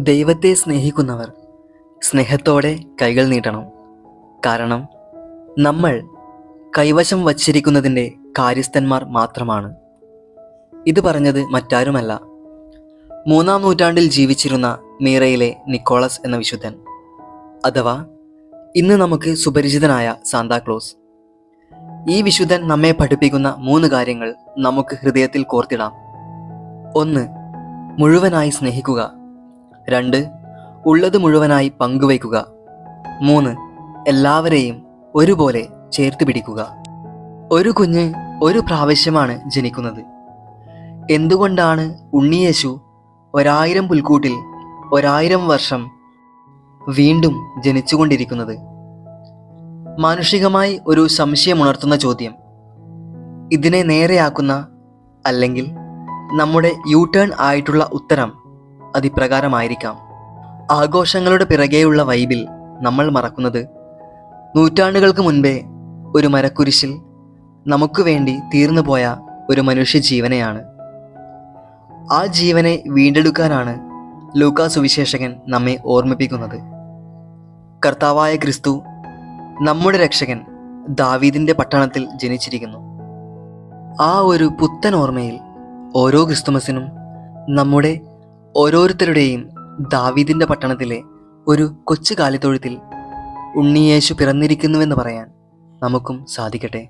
ദൈവത്തെ സ്നേഹിക്കുന്നവർ സ്നേഹത്തോടെ കൈകൾ നീട്ടണം. കാരണം നമ്മൾ കൈവശം വച്ചിരിക്കുന്നതിൻ്റെ കാര്യസ്ഥന്മാർ മാത്രമാണ്. ഇത് പറഞ്ഞത് മറ്റാരുമല്ല, 3-ാം നൂറ്റാണ്ടിൽ ജീവിച്ചിരുന്ന മീറയിലെ നിക്കോളസ് എന്ന വിശുദ്ധൻ, അഥവാ ഇന്ന് നമുക്ക് സുപരിചിതനായ സാന്താക്ലോസ്. ഈ വിശുദ്ധൻ നമ്മെ പഠിപ്പിക്കുന്ന 3 കാര്യങ്ങൾ നമുക്ക് ഹൃദയത്തിൽ കോർത്തിടാം. 1. മുഴുവനായി സ്നേഹിക്കുക. 2. ഉള്ളത് മുഴുവനായി പങ്കുവയ്ക്കുക. 3. എല്ലാവരെയും ഒരുപോലെ ചേർത്ത് പിടിക്കുക. ഒരു കുഞ്ഞ് ഒരു പ്രാവശ്യമാണ് ജനിക്കുന്നത്. എന്തുകൊണ്ടാണ് ഉണ്ണിയേശു 1000 പുൽക്കൂട്ടിൽ 1000 വർഷം വീണ്ടും ജനിച്ചുകൊണ്ടിരിക്കുന്നത്? മാനുഷികമായി ഒരു സംശയമുണർത്തുന്ന ചോദ്യം. ഇതിനെ നേരെയാക്കുന്ന അല്ലെങ്കിൽ നമ്മുടെ യു-ടേൺ ആയിട്ടുള്ള ഉത്തരം അതിപ്രകാരമായിരിക്കാം. ആഘോഷങ്ങളുടെ പിറകെയുള്ള വൈബിൽ നമ്മൾ മറക്കുന്നത് നൂറ്റാണ്ടുകൾക്ക് മുൻപേ ഒരു മരക്കുരിശിൽ നമുക്ക് വേണ്ടി തീർന്നു പോയ ഒരു മനുഷ്യ ജീവനെയാണ്. ആ ജീവനെ വീണ്ടെടുക്കാനാണ് ലൂക്കാ സുവിശേഷകൻ നമ്മെ ഓർമ്മിപ്പിക്കുന്നത്. കർത്താവായ ക്രിസ്തു, നമ്മുടെ രക്ഷകൻ, ദാവീദിൻ്റെ പട്ടണത്തിൽ ജനിച്ചിരിക്കുന്നു. ആ ഒരു പുത്തൻ ഓർമ്മയിൽ ഓരോ ക്രിസ്തുമസിനും നമ്മുടെ ഓരോരുത്തരുടെയും ദാവീദിൻ്റെ പട്ടണത്തിലെ ഒരു കൊച്ചു കാലിത്തൊഴുത്തിൽ ഉണ്ണിയേശു പിറന്നിരിക്കുന്നുവെന്ന് പറയാൻ നമുക്കും സാധിക്കട്ടെ.